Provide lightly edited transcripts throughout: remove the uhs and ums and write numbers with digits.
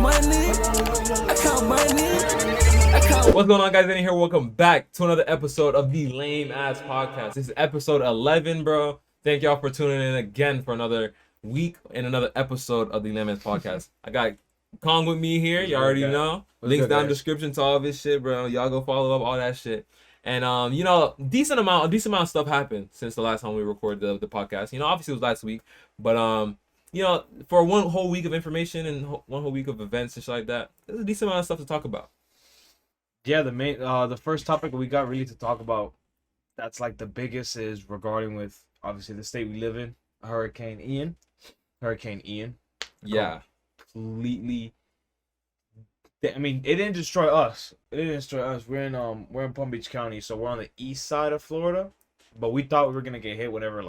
count money. I count money. What's going on, guys? In here, welcome back to another episode of the Lame Ass Podcast. This is episode 11, bro. Thank y'all for tuning in again for another week and another episode of the Lame Ass Podcast. I got Kong with me here. You already know. Links down in the description to all of his shit, bro. Y'all go follow up all that shit. And you know, decent amount of stuff happened since the last time we recorded the podcast. You know, obviously it was last week, but you know, for one whole week of information and one whole week of events and shit like that, there's a decent amount of stuff to talk about. Yeah, the first topic we got really to talk about, that's like the biggest, is regarding with obviously the state we live in, Hurricane Ian. Yeah. Completely. I mean, it didn't destroy us. We're in Palm Beach County, so we're on the east side of Florida. But we thought we were gonna get hit whenever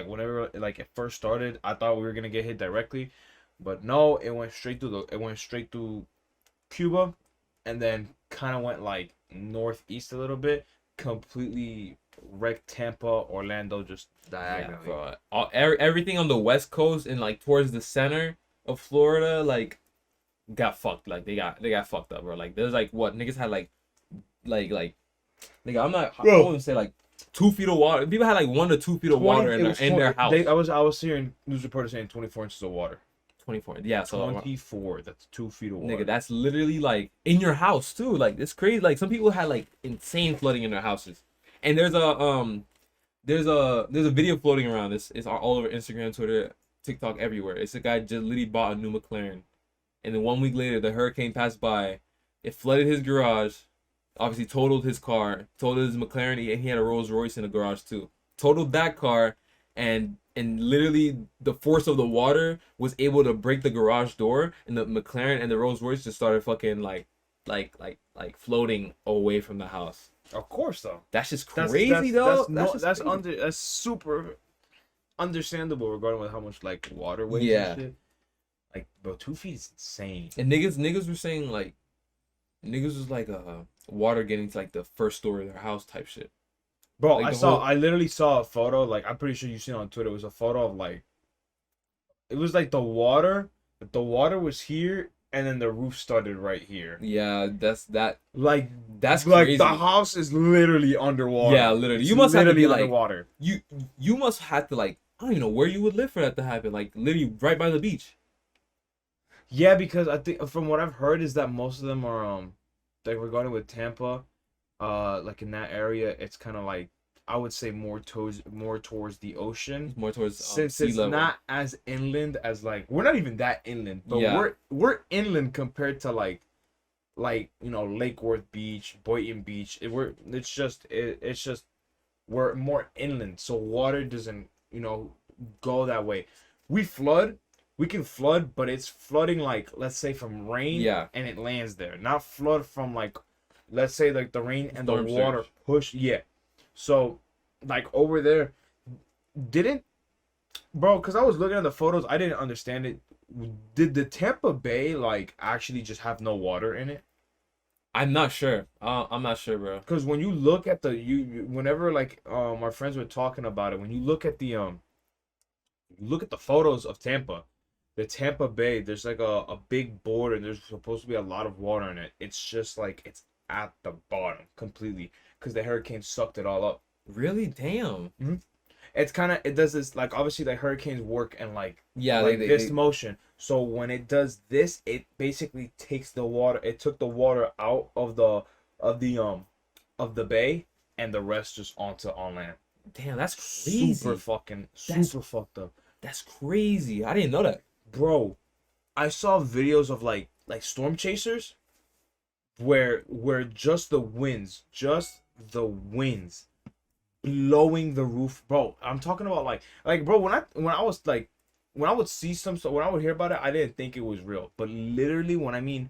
whenever it first started. I thought we were gonna get hit directly, but no, it went straight through Cuba, and then kind of went like northeast a little bit, completely wrecked Tampa, Orlando, just diagonally. Yeah, everything on the west coast and like towards the center of Florida, like got fucked. Like they got fucked up, bro. Like there's like what niggas had like nigga, I wouldn't say like 2 feet of water. People had like 1 to 2 feet of water in their house. I was hearing news reporters saying 24 inches of water. 24, yeah, so 24. That's 2 feet of water. Nigga, that's literally like in your house too. Like it's crazy. Like some people had like insane flooding in their houses, and there's a video floating around. It's all over Instagram, Twitter, TikTok, everywhere. It's a guy just literally bought a new McLaren, and then 1 week later the hurricane passed by. It flooded his garage, obviously totaled his car, totaled his McLaren, and he had a Rolls Royce in the garage too. Totaled that car, and literally the force of the water was able to break the garage door, and the McLaren and the Rolls Royce just started fucking like floating away from the house. Of course, though. That's just crazy, though. That's super understandable regarding with how much like water weighs and shit. Like, bro, 2 feet is insane. And niggas were saying like, niggas was like water getting to like the first story of their house type shit. Bro, like I literally saw a photo, like I'm pretty sure you've seen it on Twitter. It was a photo of like, it was like the water was here, and then the roof started right here. Yeah, that's crazy. Like the house is literally underwater. Yeah, literally. You must have to be like underwater. You must have to like, I don't even know where you would live for that to happen. Like literally right by the beach. Yeah, because I think from what I've heard is that most of them are like regarding with Tampa, like in that area, it's kind of like, I would say more towards the ocean. More towards since sea it's level. Not as inland as like, we're not even that inland, but we're inland compared to like you know, Lake Worth Beach, Boynton Beach. It's just we're more inland, so water doesn't, you know, go that way. We can flood, but it's flooding like, let's say from rain, and it lands there. Not flood from like, let's say like the rain and the water push. Yeah. So like over there, because I was looking at the photos, I didn't understand it. Did the Tampa Bay like actually just have no water in it? I'm not sure. I'm not sure, bro. Because when you look at whenever like our friends were talking about it, when you look at the photos of Tampa, the Tampa Bay, there's like a big board, and there's supposed to be a lot of water in it. It's just like it's at the bottom completely because the hurricane sucked it all up. Really? Damn. Mm-hmm. It's kind of, it does this, like obviously the hurricanes work and like they motion. So when it does this, it basically takes the water. It took the water out of the bay, and the rest just on land. Damn, that's crazy. Super fucked up. That's crazy. I didn't know that. Bro, I saw videos of like storm chasers where just the winds blowing the roof. Bro, I'm talking about like bro, when I would see when I would hear about it, I didn't think it was real. But literally, when I mean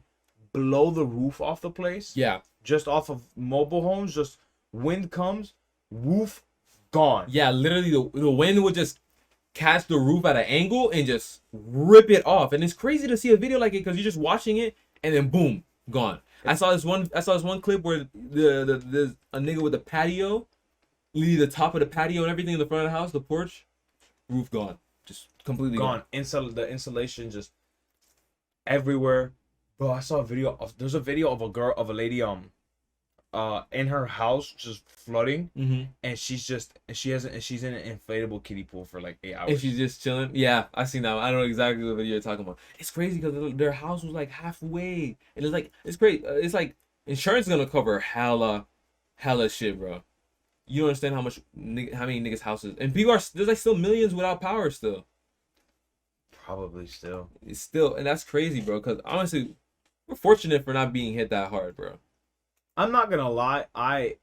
blow the roof off the place, just off of mobile homes, just wind comes, roof gone. Yeah, literally the wind would just catch the roof at an angle and just rip it off. And it's crazy to see a video like it because you're just watching it and then boom, gone. I saw this one clip where there's a nigga with a patio, literally the top of the patio and everything in the front of the house, the porch, roof gone, just completely gone. The insulation just everywhere. Bro, I saw a video of there's a video of a lady in her house just flooding, and she's in an inflatable kiddie pool for like 8 hours. And she's just chilling. Yeah, I seen that. I know exactly what video you're talking about. It's crazy because their house was like halfway, and it's great. It's like insurance is gonna cover hella shit, bro. You don't understand how many niggas houses and people there's like still millions without power still. Probably still. It's still, and that's crazy, bro. Because honestly, we're fortunate for not being hit that hard, bro. I'm not gonna lie, I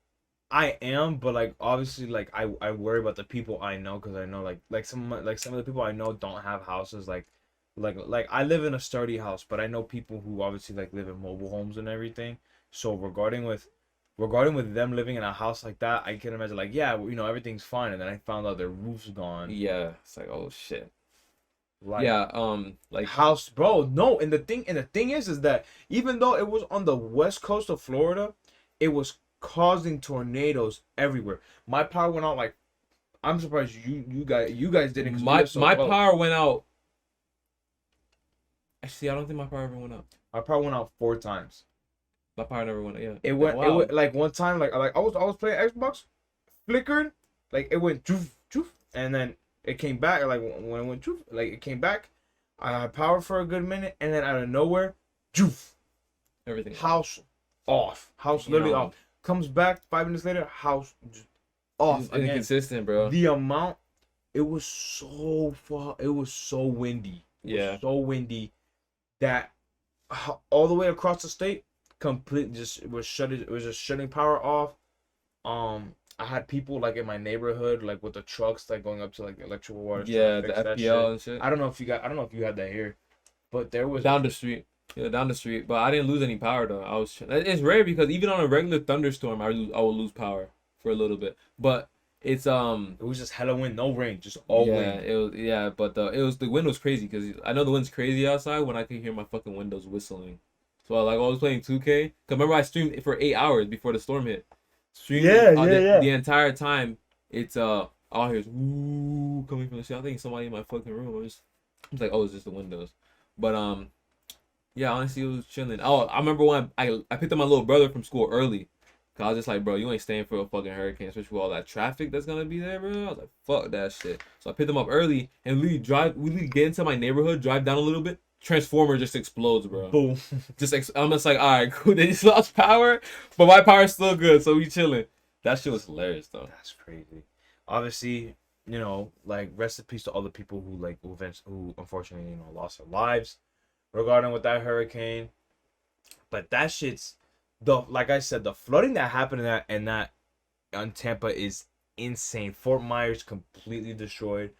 am, but like obviously like I worry about the people I know, because I know like some of the people I know don't have houses like I live in a sturdy house, but I know people who obviously like live in mobile homes and everything. So regarding with them living in a house like that, I can imagine like, yeah, you know, everything's fine, and then I found out their roof's gone. Yeah, it's like, oh shit. Like, yeah, like house, bro. No, and the thing is that even though it was on the west coast of Florida, it was causing tornadoes everywhere. My power went out like, I'm surprised you guys didn't. My power went out. Actually, I don't think my power ever went out. My power went out 4 times. My power never went out. Yeah. It went like one time like I was playing Xbox, flickered, like it went joof joof, and then it came back. Like when it went joof, like it came back. I had power for a good minute, and then out of nowhere, joof. Everything. House off. House literally off. Comes back 5 minutes later. House off. It's inconsistent, bro. The amount. It was so far. It was so windy. So windy that all the way across the state, completely it was just shutting power off. I had people like in my neighborhood, like with the trucks, like going up to like electrical water. Yeah, the FPL and shit. I don't know if you had that here, but there was down the street. Yeah, down the street. But I didn't lose any power though. It's rare because even on a regular thunderstorm, I will lose power for a little bit. But it's it was just hella wind, no rain, just all wind. But the wind was crazy because I know the wind's crazy outside when I could hear my fucking windows whistling. So I was playing 2K. Cause remember I streamed for 8 hours before the storm hit. The entire time it's all I hear is ooh coming from the shit. I think somebody in my fucking room. I was like, oh, it's just the windows. But yeah, honestly, it was chilling. Oh, I remember when I picked up my little brother from school early. Cause I was just like, bro, you ain't staying for a fucking hurricane, especially with all that traffic that's gonna be there, bro. I was like, fuck that shit. So I picked him up early and we get into my neighborhood, drive down a little bit. Transformer just explodes, bro. Boom. I'm just like, all right, cool. They just lost power, but my power's still good, so we chilling. That shit was hilarious, though. That's crazy. Obviously, you know, like rest in peace to all the people who unfortunately, you know, lost their lives regarding with that hurricane. But that shit's like I said, the flooding that happened in that on Tampa is insane. Fort Myers completely destroyed.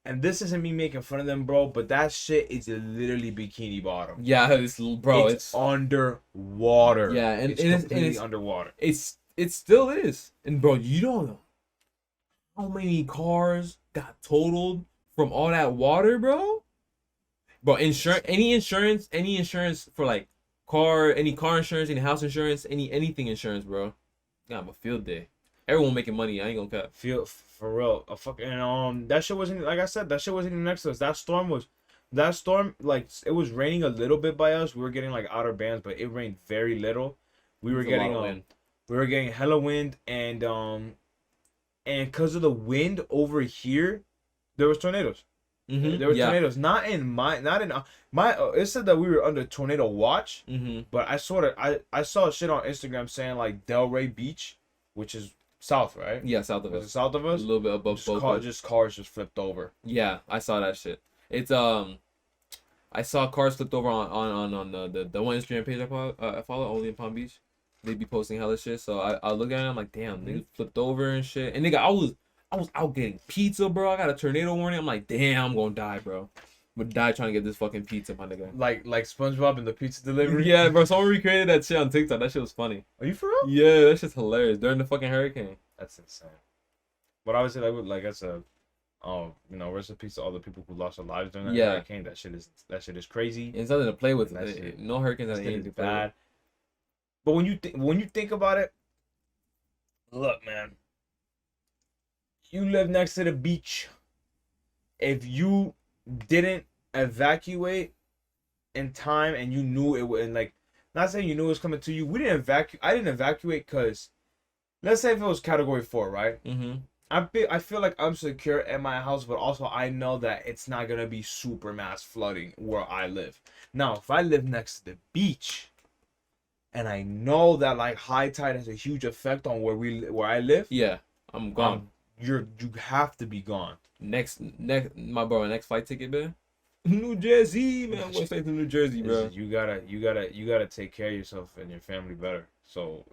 And this isn't me making fun of them, bro, but that shit is literally bikini bottom. Yeah, it's underwater. Yeah, and it's completely underwater. It still is. And bro, you don't know how many cars got totaled from all that water, bro. Bro, any insurance for like any car insurance, any house insurance, anything insurance, bro. You have a field day. Everyone making money. I ain't gonna cut. Feel for real. A fucking that shit wasn't, like I said, that shit wasn't even next to us. That storm, like it was raining a little bit by us. We were getting like outer bands, but it rained very little. We were getting hella wind, and because of the wind over here, there was tornadoes. There were tornadoes. Not in my. It said that we were under tornado watch. But I saw shit on Instagram saying like Delray Beach, which is south, right? Yeah, south of us. South of us? A little bit above both. Just cars just flipped over. Yeah, I saw that shit. It's I saw cars flipped over on the one Instagram page I follow, only in Palm Beach. They be posting hella shit. So I look at it, I'm like, damn, niggas flipped over and shit. And nigga, I was out getting pizza, bro. I got a tornado warning. I'm like, damn, I'm gonna die, bro. I'm gonna die trying to get this fucking pizza, my nigga. Like SpongeBob in the pizza delivery? Yeah, bro. Someone recreated that shit on TikTok. That shit was funny. Are you for real? Yeah, that shit's hilarious. During the fucking hurricane. That's insane. But obviously, like I said, you know, rest in peace to all the people who lost their lives during that hurricane. That shit is crazy. It's nothing to play with. No hurricanes are anything to play with. But when you think about it, look, man. You live next to the beach. If you didn't evacuate, in time and you knew it would, and like, not saying you knew it was coming to you. We didn't evacuate. I didn't evacuate because, let's say if it was Category 4, right? Mm-hmm. I feel like I'm secure at my house, but also I know that it's not gonna be super mass flooding where I live. Now, if I live next to the beach, and I know that like high tide has a huge effect on where I live, Yeah, I'm gone. You have to be gone. Next, my bro, next flight ticket, man. New Jersey, man. I'm going straight to New Jersey, bro. You gotta take care of yourself and your family better. So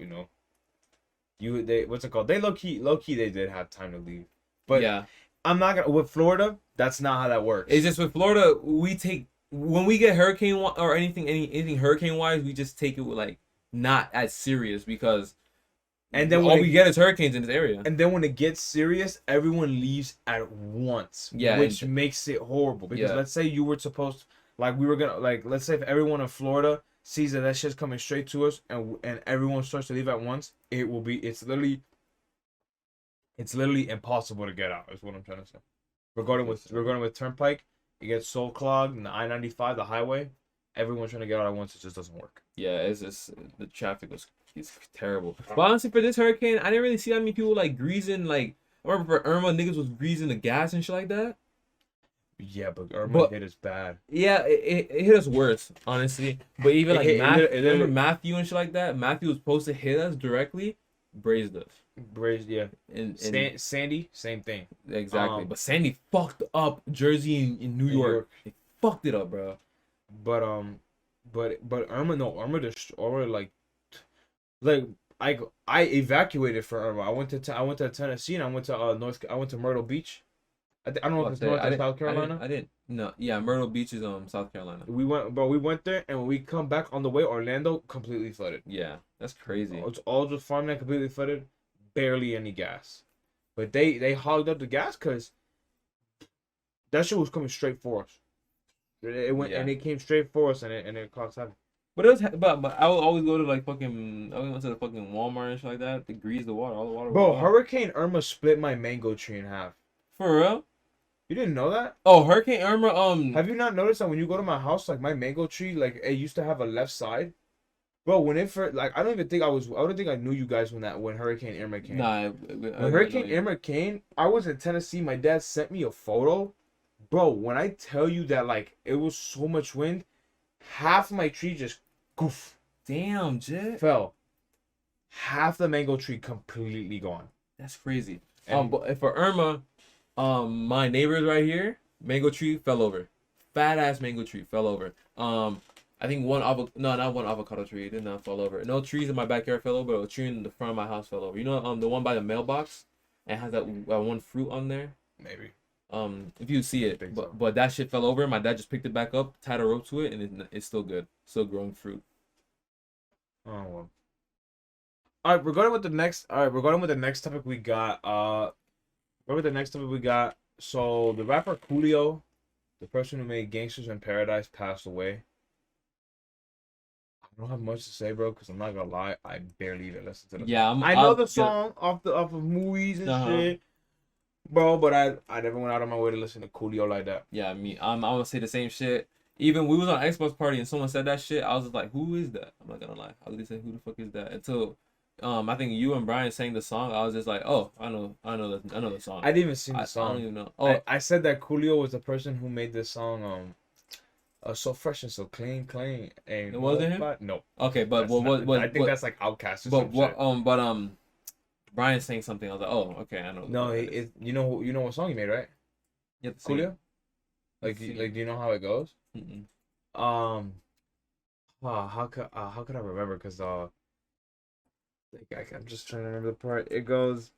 what's it called? They low key they did have time to leave, but yeah, I'm not gonna with Florida. That's not how that works. it's just with Florida, we take when we get hurricane or anything hurricane wise, we just take it with like not as serious because. And then all we get is hurricanes in this area. And then when it gets serious, everyone leaves at once. Yeah, which makes it horrible. Because let's say you were supposed to, like we were gonna like let's say if everyone in Florida sees that shit's coming straight to us and everyone starts to leave at once, it's literally impossible to get out. Is what I'm trying to say. Regarding with Turnpike, it gets so clogged and the I-95, the highway, everyone's trying to get out at once. It just doesn't work. Yeah, it's just the traffic it's terrible. But honestly, for this hurricane, I didn't really see that many people like greasing. Like I remember for Irma, niggas was greasing the gas and shit like that. Yeah, but Irma hit us bad. Yeah, it hit us worse, honestly. But even like remember Matthew and shit like that. Matthew was supposed to hit us directly, brazed us. Brazed, yeah. And Sandy, same thing. Exactly. But Sandy fucked up Jersey in New York. It fucked it up, bro. But Irma, no, Irma I evacuated for Irma. I went to Tennessee and I went to Myrtle Beach. I don't know if it's North or South Carolina. I didn't. No, yeah, Myrtle Beach is South Carolina. We went there, and when we come back on the way, Orlando completely flooded. Yeah, that's crazy. It's all just farmland completely flooded, barely any gas. But they hogged up the gas because that shit was coming straight for us. It went and it came straight for us, and it caused havoc. But it was, but I would always go to like fucking. I went to the fucking Walmart and shit like that to grease the water, all the water. Bro, Hurricane Irma split my mango tree in half. For real? You didn't know that? Oh, Hurricane Irma. Have you not noticed that when you go to my house, like my mango tree, like it used to have a left side? Bro, when it first, like I don't think I knew you guys when Hurricane Irma came. Nah. When Hurricane Irma came, I was in Tennessee. My dad sent me a photo. Bro, when I tell you that like it was so much wind, half my tree just goof. Damn, Jet. Fell. Half the mango tree completely gone. That's crazy. But for Irma, my neighbors right here, mango tree fell over. Fat ass mango tree fell over. I think not one avocado tree. It did not fall over. No trees in my backyard fell over. But a tree in the front of my house fell over. You know, the one by the mailbox, and has that one fruit on there. Maybe. If you see it, but that shit fell over. My dad just picked it back up, tied a rope to it, and it's still good, still growing fruit. Oh well. All right, regarding with the next topic we got. So the rapper Coolio, the person who made Gangsters in Paradise, passed away. I don't have much to say, bro, because I'm not gonna lie, I barely even listen to the song. I know the song off of movies and shit, bro, but I never went out of my way to listen to Coolio like that. Yeah, I'm gonna say the same shit. Even we was on an Xbox party and someone said that shit, I was just like, who is that? I'm not gonna lie. I was gonna say, who the fuck is that? Until I think you and Brian sang the song, I was just like, oh, I know the song. I didn't even sing the song. I don't even know. Oh, I said that Coolio was the person who made this song. So fresh and so clean. And it wasn't him. No. Okay, but I think that's like Outkast. Brian sang something. I was like, oh, okay, I know. No, you know what song he made, right? Yeah, Coolio. Like do you know how it goes? Mm-mm. How could I remember? Because I'm just trying to remember the part. It goes.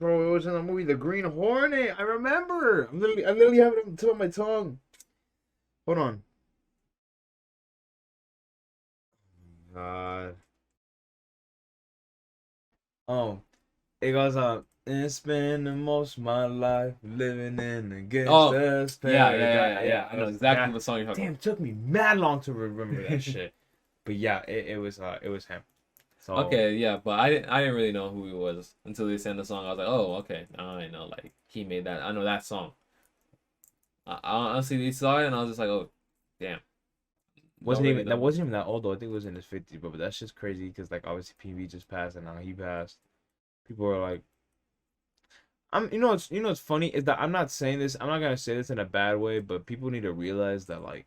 Bro, it was in the movie The Green Hornet. I remember. I literally have it on the tip of my tongue. Hold on. Oh my God. It goes and spend the most of my life living in the gangster's paradise. Yeah. I know exactly what song you're talking about. Damn, it took me mad long to remember that shit. But yeah, it was him. So, okay, yeah, but I didn't really know who he was until they sang the song. I was like, oh, okay, now I know, like he made that. I know that song. I honestly saw it and I was just like, oh, damn. That wasn't even that old though. I think it was in his 50s, but that's just crazy because like obviously PV just passed and now he passed. People are like, it's funny is that I'm not saying this. I'm not gonna say this in a bad way, but people need to realize that like,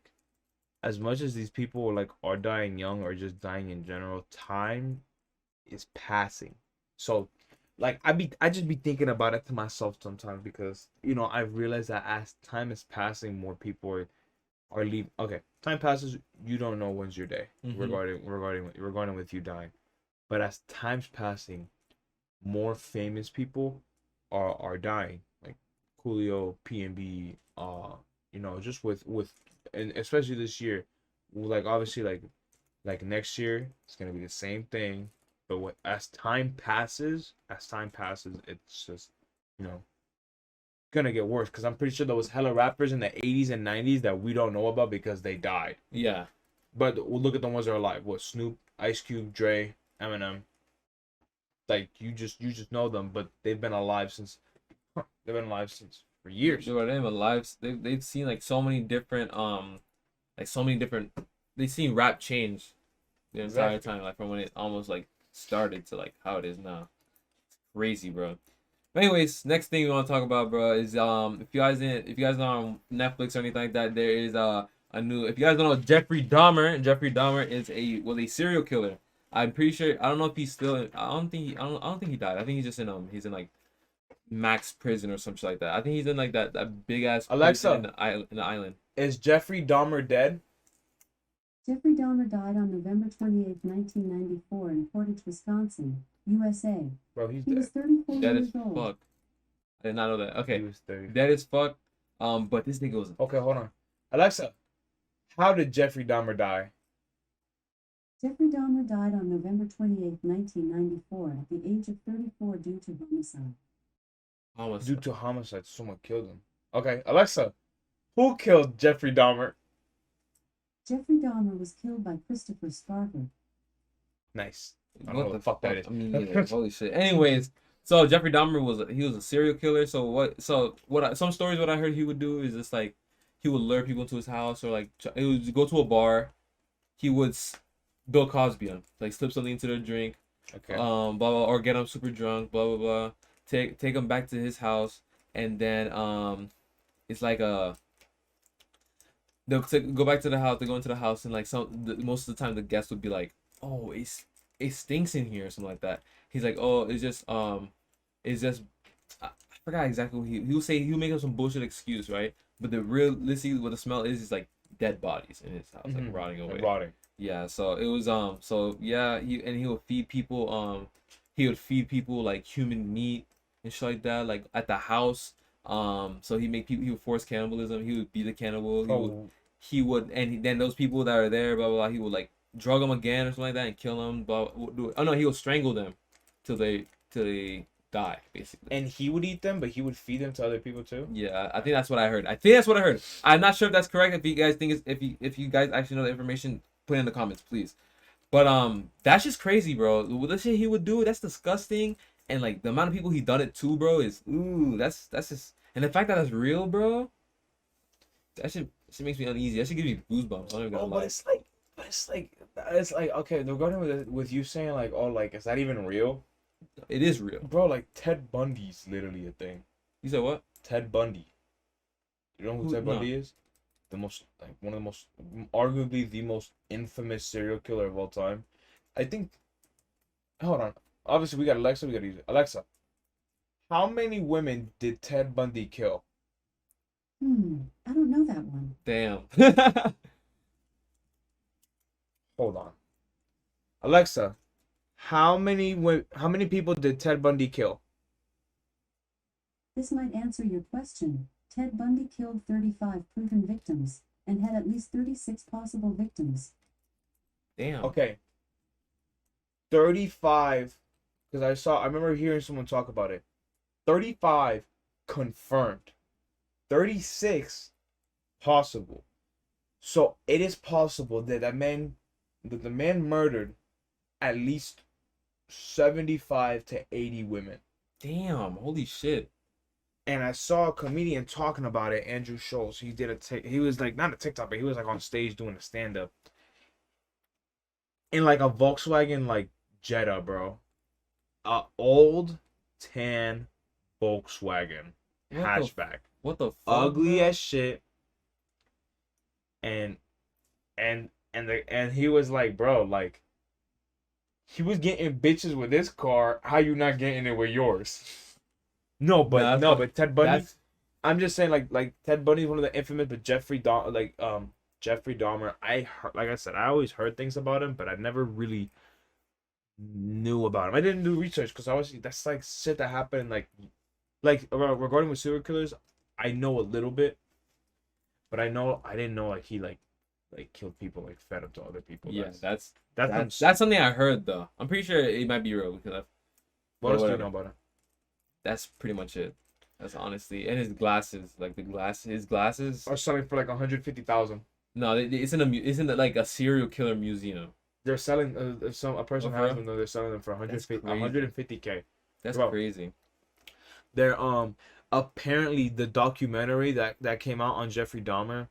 as much as these people like are dying young or just dying in general, time is passing. So, like I just be thinking about it to myself sometimes because I've realized that as time is passing, more people are leaving. Okay, time passes, you don't know when's your day regarding with you dying, but as time's passing, more famous people are dying, like Coolio, PNB, just with and especially this year, like obviously like next year it's gonna be the same thing, but as time passes, it's just gonna get worse because I'm pretty sure there was hella rappers in the 80s and 90s that we don't know about because they died. Yeah. But we'll look at the ones that are alive. What, Snoop, Ice Cube, Dre, Eminem. Like you just know them, but they've been alive since for years. Dude, they've been alive. They've seen like so many different they've seen rap change the entire time, like from when it almost like started to like how it is now. It's crazy, bro. But anyways, next thing we want to talk about, bro, is if you guys are on Netflix or anything like that, there is a new, if you guys don't know Jeffrey Dahmer is a serial killer. I'm pretty sure, I don't know if he's still I don't think he died. I think he's just he's in like max prison or something like that. I think he's in like that big ass Alexa, in the island. Is Jeffrey Dahmer dead? Jeffrey Dahmer died on November 28, 1994 in Portage, Wisconsin, USA. Bro, he's He dead. was 34 Dead years as old. fuck. I did not know that. Okay. He was 30. Dead as fuck. But this nigga was Okay, hold on. Alexa, how did Jeffrey Dahmer die? Jeffrey Dahmer died on November 28, 1994 at the age of 34 due to homicide. Due to homicide, someone killed him. Okay, Alexa, who killed Jeffrey Dahmer? Jeffrey Dahmer was killed by Christopher Scarver. Nice. What the fuck that is. I mean, yeah, holy shit. Anyways, so Jeffrey Dahmer was a serial killer. So some stories what I heard he would do is just like he would lure people into his house or like he would go to a bar. He would Bill Cosby him, like slip something into their drink, Okay. blah, blah, or get them super drunk, blah blah blah. Take them back to his house, and then it's like they'll go back to the house. They go into the house, and like most of the time the guests would be like, "Oh, it stinks in here," or something like that. He's like, "Oh, it's just I forgot exactly what he'll say. He'll make up some bullshit excuse, right? But the realistically what the smell is like dead bodies in his house, like rotting away. Rotting. Yeah, so it was so yeah, he would feed people like human meat and shit like that, like at the house. So he would force cannibalism. He would be the cannibal. He would and then those people that are there, blah blah blah, he would like drug them again or something like that and kill them. Oh no, he would strangle them till they die, basically. And he would eat them, but he would feed them to other people too. Yeah, I think that's what I heard. I'm not sure if that's correct. If you guys think if you guys actually know the information, put it in the comments, please. But that's just crazy, bro. The shit he would do, that's disgusting. And like the amount of people he done it to, bro, is that's just, and the fact that that's real, bro, that shit makes me uneasy. That shit gives me goosebumps. I don't even gonna lie. But it's like okay, they're going with you saying like, oh, like is that even real? It is real, bro. Like Ted Bundy's literally a thing. You said what? Ted Bundy. You know who Ted Bundy is? The most one of the most, arguably the most infamous serial killer of all time. I think. Hold on. Obviously, we got Alexa. We got to use it. Alexa, how many women did Ted Bundy kill? I don't know that one. Damn. Hold on. Alexa, how many people did Ted Bundy kill? This might answer your question. Ted Bundy killed 35 proven victims and had at least 36 possible victims. Damn. Okay. 35, because I remember hearing someone talk about it. 35 confirmed. 36 possible. So it is possible that the man murdered at least 75 to 80 women. Damn, holy shit. And I saw a comedian talking about it, Andrew Schultz. He was like not a TikTok, but he was like on stage doing a stand up in like a Volkswagen like Jetta, bro. A old tan Volkswagen hatchback. What the fuck? Ugly bro? as shit. And he was like, bro, like he was getting bitches with this car. How you not getting it with yours? But Ted Bundy. I'm just saying, like Ted Bundy is one of the infamous, but Jeffrey Dahmer. Like I said, I always heard things about him, but I never really knew about him. I didn't do research because obviously that's like shit that happened. Like regarding with serial killers, I know a little bit, but I didn't know like he like killed people, like fed them to other people. Yeah, that's something I heard though. I'm pretty sure it might be real because what else do you know about him? That's pretty much it. That's honestly, and his glasses, like his glasses Are selling for like 150,000. No, it's in like a serial killer museum. They're selling a person has them though. They're selling them for 150K. That's Bro. crazy. They're apparently the documentary that came out on Jeffrey Dahmer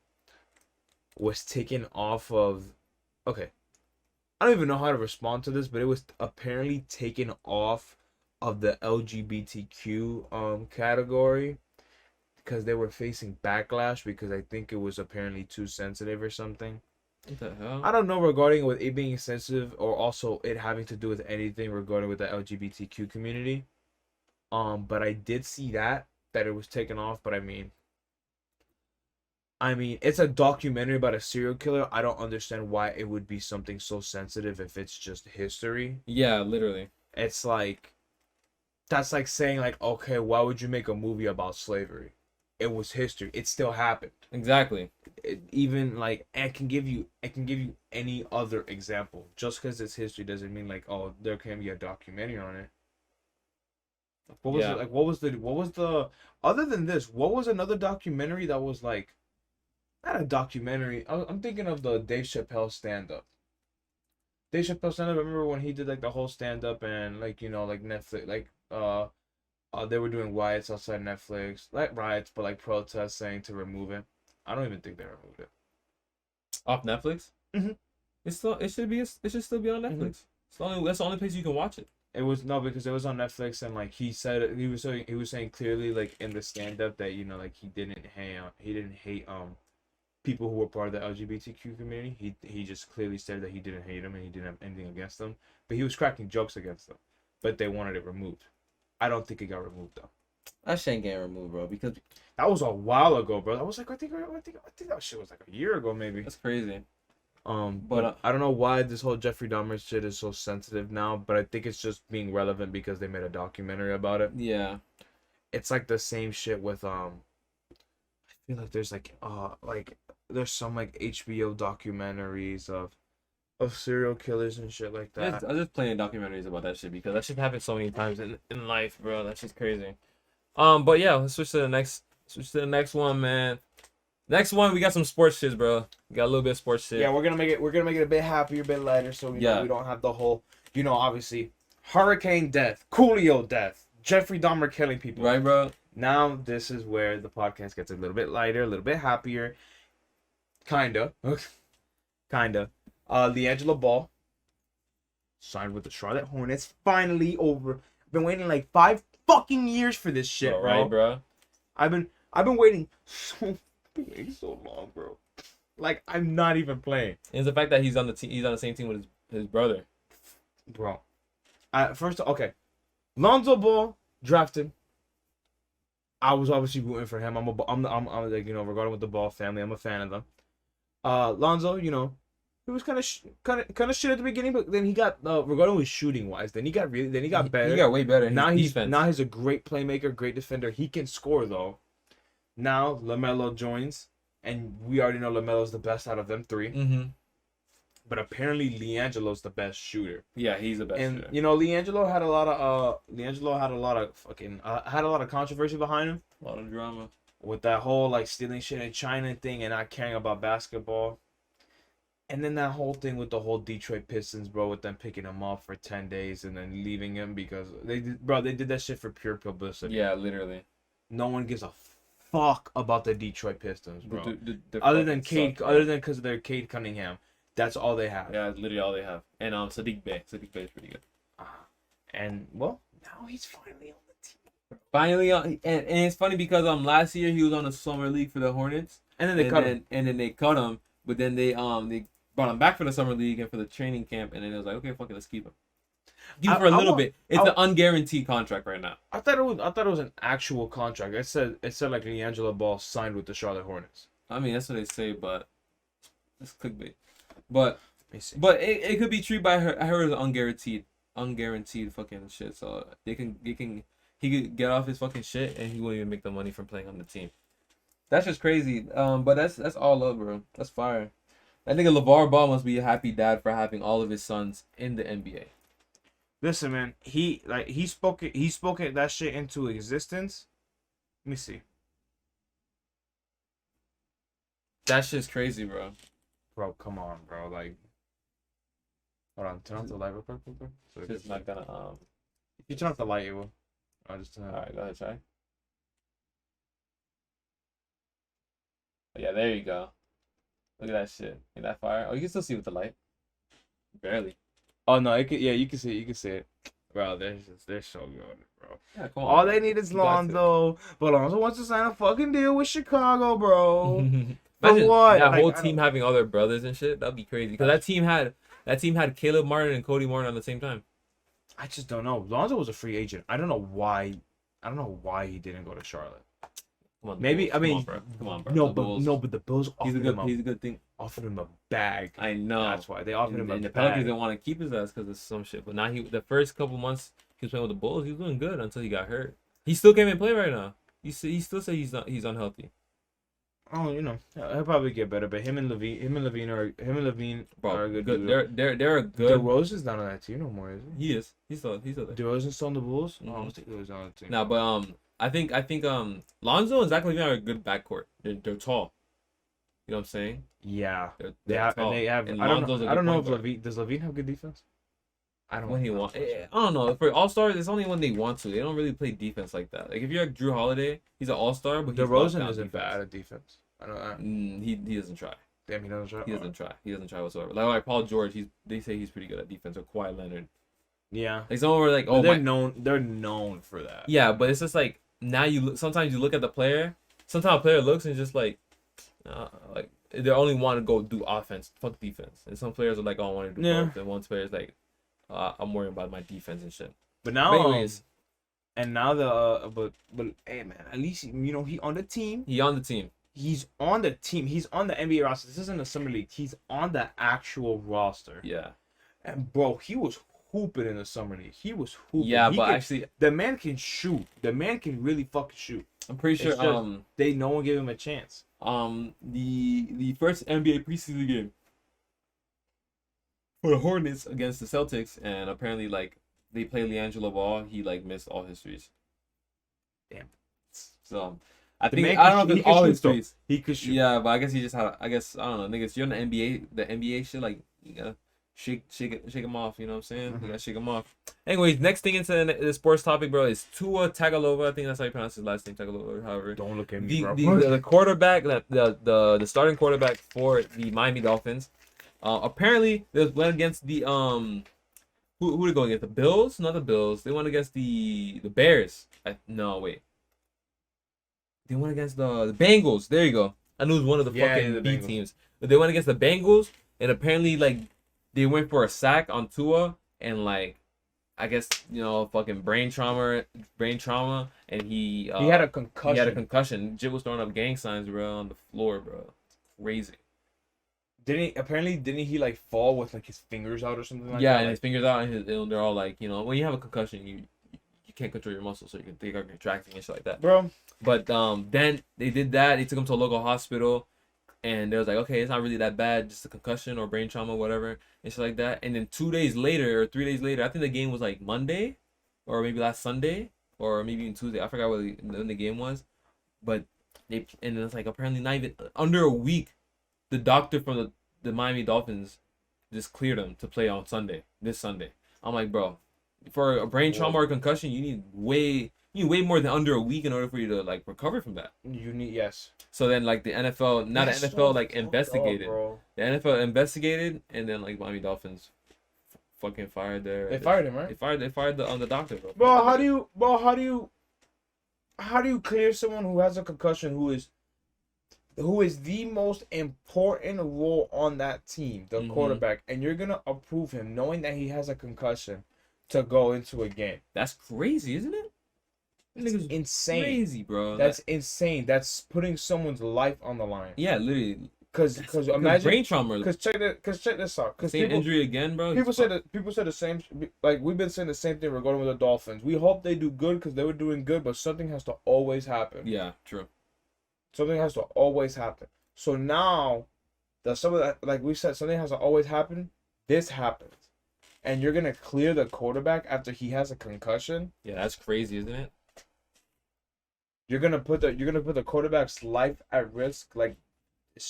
was taken off of. Okay, I don't even know how to respond to this, but it was apparently taken off of the LGBTQ category because they were facing backlash because I think it was apparently too sensitive or something. What the hell? I don't know regarding with it being sensitive or also it having to do with anything regarding with the LGBTQ community. But I did see that it was taken off. But I mean, it's a documentary about a serial killer. I don't understand why it would be something so sensitive if it's just history. Yeah, literally. It's like, that's like saying like, okay, why would you make a movie about slavery? It was history. It still happened. Exactly. Even like, I can give you any other example. Just because it's history doesn't mean like, oh, there can be a documentary on it. What was it, like? What was the other than this? What was another documentary that was like, not a documentary? I'm thinking of the Dave Chappelle stand up. Dave Chappelle stand up. Remember when he did like the whole stand up and like like Netflix like they were doing riots outside Netflix, like riots, but like protests saying to remove it. I don't even think they removed it. Off Netflix? Mm-hmm. It should still be on Netflix. Mm-hmm. That's the only place you can watch it. It was because it was on Netflix and like he said he was saying clearly like in the stand up that like he didn't hate people who were part of the LGBTQ community. He just clearly said that he didn't hate them and he didn't have anything against them, but he was cracking jokes against them. But they wanted it removed. I don't think it got removed though. That shit ain't getting removed, bro, because that was a while ago, bro. That was like I think that shit was like a year ago maybe. That's crazy. But I don't know why this whole Jeffrey Dahmer shit is so sensitive now, but I think it's just being relevant because they made a documentary about it. Yeah. It's like the same shit with I feel like there's like there's some like HBO documentaries of serial killers and shit like that. I just playing documentaries about that shit because that shit happens so many times in life, bro. That shit's crazy. But yeah, let's switch to the next one, man. Next one, we got some sports shit, bro. We got a little bit of sports shit. Yeah, we're gonna make it a bit happier, a bit lighter, so we don't have the whole, obviously, hurricane death, Coolio death, Jeffrey Dahmer killing people. Right, bro. Now this is where the podcast gets a little bit lighter, a little bit happier. Kinda. LiAngelo Ball signed with the Charlotte Hornets. Finally over. Been waiting like 5 fucking years for this shit, bro. Right, bro. I've been waiting so long, bro. Like, I'm not even playing. It's the fact that he's on the team. He's on the same team with his brother, bro. Okay, Lonzo Ball drafted. I was obviously rooting for him. I'm like regarding with the Ball family, I'm a fan of them. Lonzo, he was kind of shit at the beginning, but then he got regarding with shooting wise, then he got better. He got way better. Now he's a great playmaker, great defender. He can score though. Now LaMelo joins, and we already know LaMelo's the best out of them three. Mm-hmm. But apparently LiAngelo's the best shooter. Yeah, he's the best. And shooter. LiAngelo had a lot of controversy behind him. A lot of drama With that whole like stealing shit in China thing and not caring about basketball. And then that whole thing with the whole Detroit Pistons, bro, with them picking him off for 10 days and then leaving him because they did that shit for pure publicity. Yeah, literally. no one gives a fuck about the Detroit Pistons, bro. The Other than fucking Cade, suck, other than because of their Cade Cunningham, that's all they have. yeah, it's literally all they have. And Sadiq Bey is pretty good. And well, now he's finally on the team. Finally, and it's funny because last year he was on the summer league for the Hornets, And then they cut him. and then they cut him, but then they brought him back for the summer league and for the training camp, and then it was like, okay, fuck it, let's keep him. Keep him for a little bit. It's an unguaranteed contract right now. I thought it was an actual contract. It said like LiAngelo Ball signed with the Charlotte Hornets. I mean, that's what they say, but it's clickbait. But Let me see. it could be treated by her. I heard it's unguaranteed fucking shit. So he could get off his fucking shit and he won't even make the money from playing on the team. That's just crazy. But that's all up, bro. That's fire. I think LeVar Ball must be a happy dad for having all of his sons in the NBA. Listen, man, he spoke that shit into existence. Let me see. That's just crazy, bro. Bro, come on, bro. Like, hold on, turn off the light real quick. So It's just not gonna if you turn off the light, it will. I'll just turn it All off. right, go ahead, try. Oh, yeah, there you go. Look at that shit. Ain't that fire? Oh, you can still see with the light. Barely. Oh no, you can see it. Bro, they're so good, bro. Yeah, come on. All they need is You got to. Lonzo, but Lonzo wants to sign a fucking deal with Chicago, bro. Imagine what? that Like, whole I team having all their brothers and shit. That'd be crazy. Because that team had Caleb Martin and Cody Martin on the same time. I just don't know. Lonzo was a free agent. I don't know why he didn't go to Charlotte. Come on, Maybe Bulls. I mean, Come on, bro. No, The but Bulls. the Bills he's a offered good thing. him a bag. I know. That's why they offered him a And the Pelicans bag. didn't want to keep his ass because of some shit. But now the first couple months he was playing with the Bulls, he was doing good until he got hurt. He still can't even play right now. He still say he's unhealthy. Oh, he'll probably get better. But him and Levine are Bro, a good good. duo. They're a good. DeRozan's not on that team no more, is he? He is. He's still there. DeRozan's still on the Bulls. Mhm. Oh, I don't think he was on the team. Nah, but I think Lonzo and Zach LaVine are a good backcourt. They're tall. You know what I'm saying? Yeah, They're tall. and they have. And I don't Lonzo's a know. good I don't know point if guard. does Levine have good defense. I don't. When he know. wants, I don't know. For All Stars, it's only when they want to. They don't really play defense like that. Like if you're like Drew Holiday, he's an All Star, but he's locked DeRozan down isn't defense. bad at defense. I don't. He doesn't try. Damn, he doesn't try. He doesn't try. He doesn't try whatsoever. Like Paul George, they say he's pretty good at defense. Or Kawhi Leonard. Yeah. Like someone were like, But oh they're my. known. They're known for that. Yeah, but it's just like now sometimes you look at the player. Sometimes a player looks and just like they only want to go do offense, fuck defense. And some players are like, oh, I want to do both. And one player's like, I'm worrying about my defense and shit. But now, But anyways, and now but hey man, at least he on the team. he on the team. He's on the team. He's on the NBA roster. This isn't a summer league. He's on the actual roster. Yeah. And bro, he was hooping in the summer league. He was hooping. Yeah, He but can- actually, the man can shoot. The man can really fucking shoot. I'm pretty sure It's just- no one gave him a chance. the first NBA preseason game for the Hornets against the Celtics, and apparently like they played LiAngelo Ball, he like missed all his threes. Damn. So I The think man I don't know can- if he it's can all shoot, his though. threes. He could shoot. Yeah, but I guess he just had. I guess I don't know, niggas. You're in the NBA shit. Like you gotta shake him off. You know what I'm saying? Mm-hmm. You gotta shake him off. Anyways, next thing into the sports topic, bro, is Tua Tagalova. I think that's how you pronounce his last name, Tagalova. Or however. Don't look at me, bro. The quarterback, the starting quarterback for the Miami Dolphins, apparently they went against the who they going against? The Bills? Not the Bills. They went against the Bears. No, wait. They went against the Bengals. There you go. I knew it was one of the fucking the B Bengals. teams. But they went against the Bengals, and apparently like they went for a sack on Tua, and like I guess fucking brain trauma, and he He had a concussion. He had a concussion. Jit was throwing up gang signs, bro, on the floor, bro. Crazy. Didn't he like fall with like his fingers out or something like Yeah, that? and his fingers out, and they're all like, when you have a concussion, you can't control your muscles, so they are contracting and shit like that. Bro. But then they did that. They took him to a local hospital, and they was like, okay, it's not really that bad, just a concussion or brain trauma, whatever, and shit like that. And then 2 days later or 3 days later, I think the game was like Monday, or maybe last Sunday, or maybe even Tuesday. I forgot when the game was, but and it's like apparently not even under a week, the doctor from the Miami Dolphins just cleared him to play on Sunday, this Sunday. I'm like, bro, for a brain trauma or concussion, you need way more than under a week in order for you to like recover from that. You need yes. So then like the NFL, not the That's NFL so like fucked up, investigated. bro. The NFL investigated, and then like Miami Dolphins fucking fired their. They fired him, right? They fired the doctor, bro. Bro, how do you clear someone who has a concussion who is the most important role on that team, the quarterback, and you're gonna approve him knowing that he has a concussion to go into a game? That's crazy, isn't it? That's insane. Crazy, bro. That's insane. That's putting someone's life on the line. Yeah, literally. Because imagine brain trauma. Because check this out. Because same injury again, bro. People said the same. Like we've been saying the same thing regarding with the Dolphins. We hope they do good because they were doing good, but something has to always happen. Yeah, true. Something has to always happen. So now, like we said, something has to always happen. This happens, and you're gonna clear the quarterback after he has a concussion. Yeah, that's crazy, isn't it? You're gonna put the quarterback's life at risk. Like it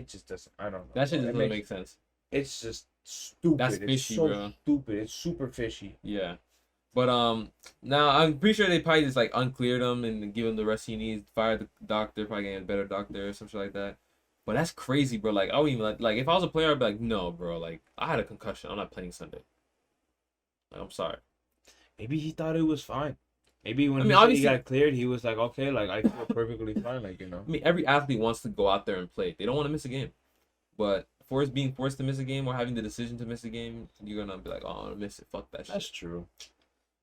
just doesn't. I don't know. That shit doesn't make sense. It's just stupid. That's fishy, it's so bro. Stupid. It's super fishy. Yeah. But now I'm pretty sure they probably just like uncleared him and give him the rest he needs, fired the doctor, probably getting a better doctor or some shit like that. But that's crazy, bro. Like I wouldn't even like if I was a player, I'd be like, no, bro. Like I had a concussion. I'm not playing Sunday. Like I'm sorry. Maybe he thought it was fine. Maybe when he got cleared, he was like, okay, like I feel perfectly fine, like you know. I mean, every athlete wants to go out there and play. They don't want to miss a game. But being forced to miss a game or having the decision to miss a game, you're gonna be like, oh, I'm gonna miss it. Fuck that shit. That's true.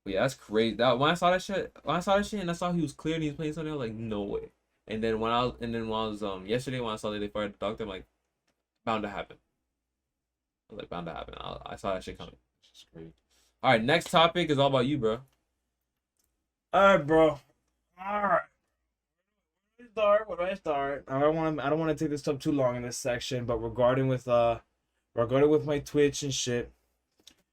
But yeah, that's crazy. That when I saw that shit and I saw he was cleared and he was playing Sunday, I was like, no way. And then when I was yesterday when I saw that they fired the doctor, I'm like, bound to happen. I was like, bound to happen. I saw that shit coming. It's crazy. All right, next topic is all about you, bro. All right, bro. All right. Where do I start? I don't want to take this up too long in this section, but regarding with my Twitch and shit.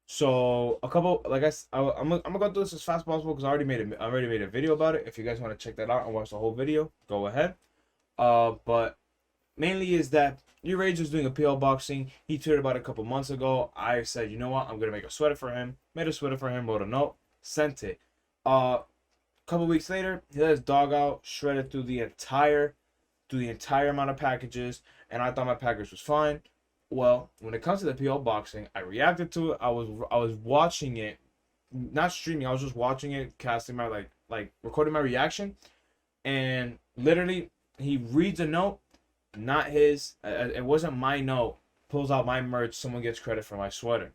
So a couple, like I'm gonna go through this as fast as possible because I already made a video about it. If you guys want to check that out and watch the whole video, go ahead. But mainly is that YourRage was doing a PL boxing. He tweeted about it a couple months ago. I said, you know what, I'm gonna make a sweater for him. Made a sweater for him, wrote a note, sent it. Couple weeks later, he let his dog out, shredded through the entire amount of packages, and I thought my package was fine. Well, when it comes to the PL boxing, I reacted to it. I was watching it, not streaming. I was just watching it, casting my like recording my reaction, and literally he reads a note, not his. It wasn't my note. Pulls out my merch. Someone gets credit for my sweater.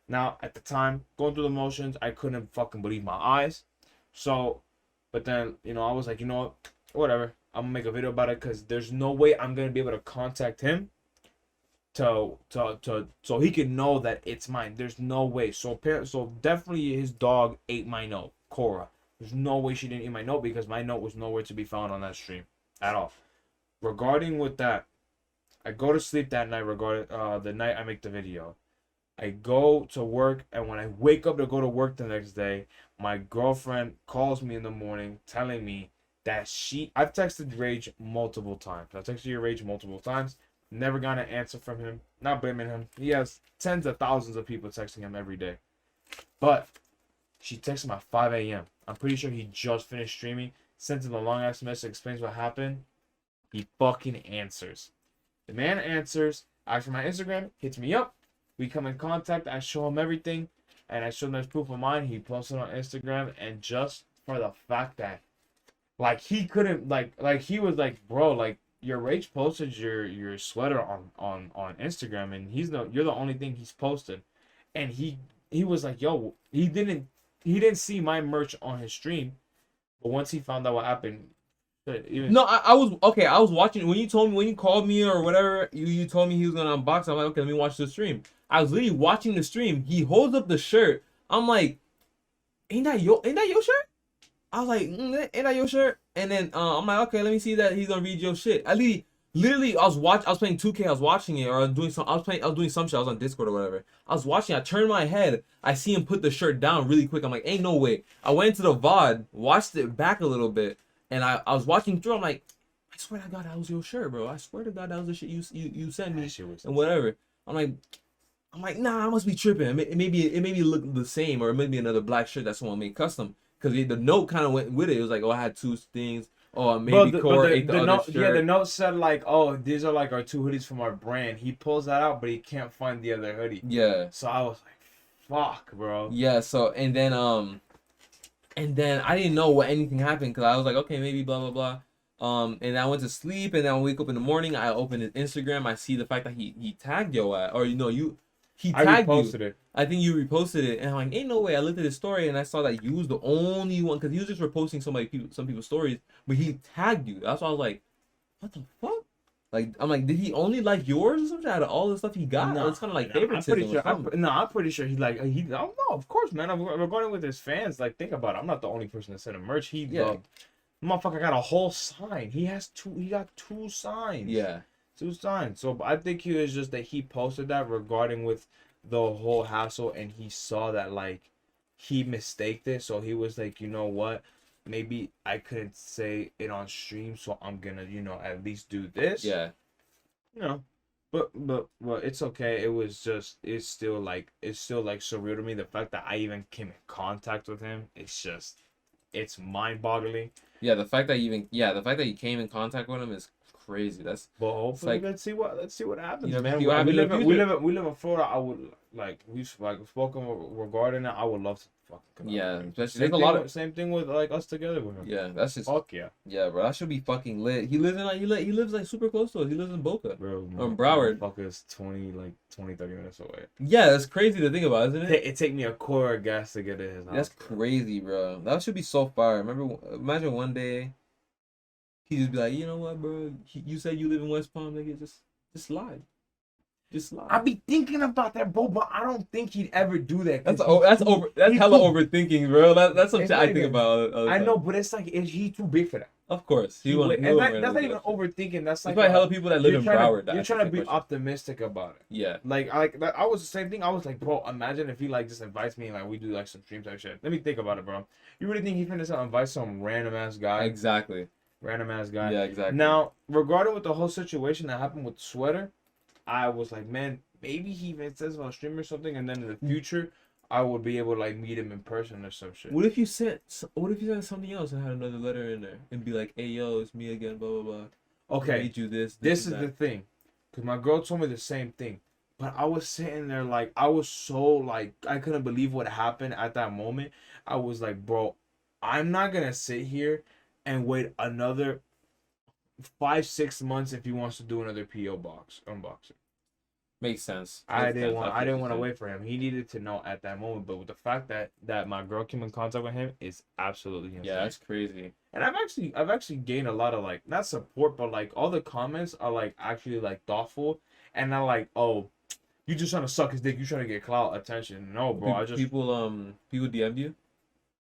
Now at the time, going through the motions, I couldn't fucking believe my eyes. So, but then I was like, you know what, whatever. I'm gonna make a video about it because there's no way I'm gonna be able to contact him so he can know that it's mine. There's no way. So definitely his dog ate my note, Cora. There's no way she didn't eat my note because my note was nowhere to be found on that stream at all. Regarding with that, I go to sleep that night. Regarding the night I make the video, I go to work, and when I wake up to go to work the next day, my girlfriend calls me in the morning telling me that I've texted Rage multiple times. I've texted YourRage multiple times. Never got an answer from him. Not blaming him. He has tens of thousands of people texting him every day. But she texted him at 5 a.m. I'm pretty sure he just finished streaming. Sent him a long ass message, explains what happened. He fucking answers. The man answers, asks for my Instagram, hits me up. We come in contact. I show him everything. And I show him there's proof of mine. He posted on Instagram. And just for the fact that, like, he couldn't, like he was like, bro, like, YourRage posted your sweater on Instagram, and you're the only thing he's posted, and he was like, yo, he didn't see my merch on his stream, but once he found out what happened, I was watching when you called me or whatever, you told me he was gonna unbox. I'm like, okay, let me watch the stream. I was literally watching the stream. He holds up the shirt. I'm like, ain't that your shirt? I was like, ain't that your shirt? And then I'm like, okay, let me see that he's gonna read your shit. I literally I was playing 2K, I was watching it, or I was doing some shit, I was on Discord or whatever. I was watching, I turned my head, I see him put the shirt down really quick. I'm like, ain't no way. I went into the VOD, watched it back a little bit, and I was watching through, I'm like, I swear to God that was your shirt, bro. I swear to God that was the shit you sent me and whatever. I'm like, I'm like, nah, I must be tripping. It made me look the same, or it made me another black shirt that someone made custom. Because the note kind of went with it. It was like, oh, I had 2 things. Oh, maybe Core ate the other note, shirt. yeah, the note said like, oh, these are like our 2 hoodies from our brand. He pulls that out, but he can't find the other hoodie. Yeah. So I was like, fuck, bro. Yeah. So and then I didn't know what anything happened because I was like, okay, maybe blah blah blah. And I went to sleep, and then I wake up in the morning. I open his Instagram. I see the fact that he tagged yo at, or he tagged you. I reposted it. I think you reposted it, and I'm like, ain't no way. I looked at his story, and I saw that you was the only one, because he was just reposting some people's stories, but he tagged you. That's why I was like, what the fuck? Like, I'm like, did he only like yours or something out of all the stuff he got? No, it's kind of like favoritism. I'm pretty sure he I don't know. Of course, man. We're going with his fans. Like, think about it. I'm not the only person that sent him merch. Motherfucker got a whole sign. He got 2 signs. Yeah. 2 signs. So I think he was just that he posted that regarding with the whole hassle, and he saw that like he mistaked it. So he was like, you know what? Maybe I couldn't say it on stream, so I'm gonna, at least do this. Yeah. But it's okay. It's still like surreal to me. The fact that I even came in contact with him, it's mind-boggling. Yeah, the fact that you came in contact with him is crazy. But hopefully, let's see what happens. Man, we live in Florida. I would we've spoken regarding that. I would love to fucking come out. Especially same thing with like us together with him. Yeah, that's just fuck yeah. Yeah, bro, that should be fucking lit. He lives like super close to us. He lives in Boca. Bro, Broward. Fuck is 20 30 minutes away. Yeah, that's crazy to think about, isn't it? It take me a quarter of gas to get to his house. That's crazy, bro. That should be so far. Imagine one day he just be like, you know what, bro? You said you live in West Palm, nigga. Just slide. I be thinking about that, bro, but I don't think he'd ever do that. That's hella overthinking, bro. That's something I think about. I know, but it's like he too big for that. Of course, that's not even overthinking. That's like hella people that live in Broward. You're trying to be optimistic about it. Yeah. Like I was the same thing. I was like, bro, imagine if he like just invites me and like we do like some stream type shit. Let me think about it, bro. You really think he's gonna invite some random ass guy? Exactly. Random ass guy. Yeah, exactly. Now, regarding with the whole situation that happened with the sweater, I was like, man, maybe he even says on stream or something, and then in the future, I would be able to like meet him in person or some shit. What if you sent something else and had another letter in there and be like, hey yo, it's me again, blah blah blah. Okay. I made you this is the thing, because my girl told me the same thing, but I was sitting there like I was so like I couldn't believe what happened at that moment. I was like, bro, I'm not gonna sit here and wait another 5-6 months if he wants to do another PO box unboxing. Makes sense. I didn't want to wait for him. He needed to know at that moment. But with the fact that my girl came in contact with him is absolutely insane. Yeah, that's crazy. And I've actually gained a lot of like not support, but like all the comments are like actually like thoughtful and not like, oh, you just trying to suck his dick, you trying to get clout attention. No, bro. People DM'd you?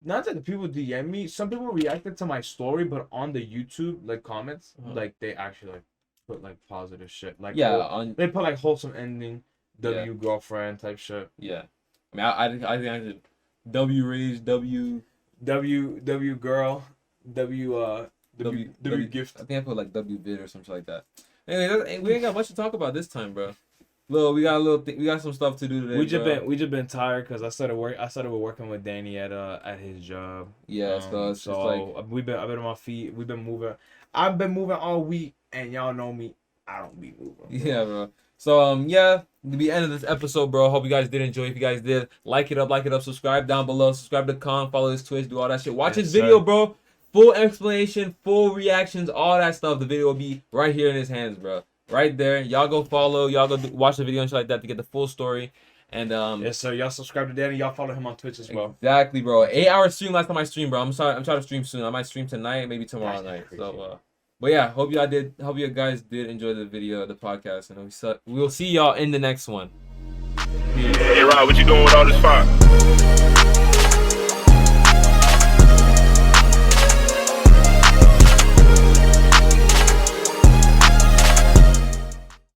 Not that the people DM me. Some people reacted to my story, but on the YouTube like comments, like they actually like put like positive shit. Like they put like wholesome ending, girlfriend type shit. Yeah, I mean I think I did YourRage, W girl, W gift. I think I put like W vid or something like that. Anyway, we ain't got much to talk about this time, bro. We got some stuff to do today. We just been tired because I started working with Danny at his job. Yeah, so it's just like I've been on my feet. We've been moving. I've been moving all week, and y'all know me. I don't be moving. Bro. Yeah, bro. So the end of this episode, bro. Hope you guys did enjoy. If you guys did, like it up, subscribe down below, subscribe to Kong, follow his Twitch, do all that shit. Watch his video, bro. Full explanation, full reactions, all that stuff. The video will be right here in his hands, bro. Right there. Y'all go follow. Y'all go watch the video and shit like that to get the full story. And yes, sir. Y'all subscribe to Danny. Y'all follow him on Twitch as well. Exactly, bro. 8-hour stream last time I streamed, bro. I'm trying to stream soon. I might stream tonight, maybe tomorrow night. Crazy. So, but yeah, hope you guys did enjoy the video, the podcast, and we'll see y'all in the next one. Hey, Rob, what you doing with all this fire?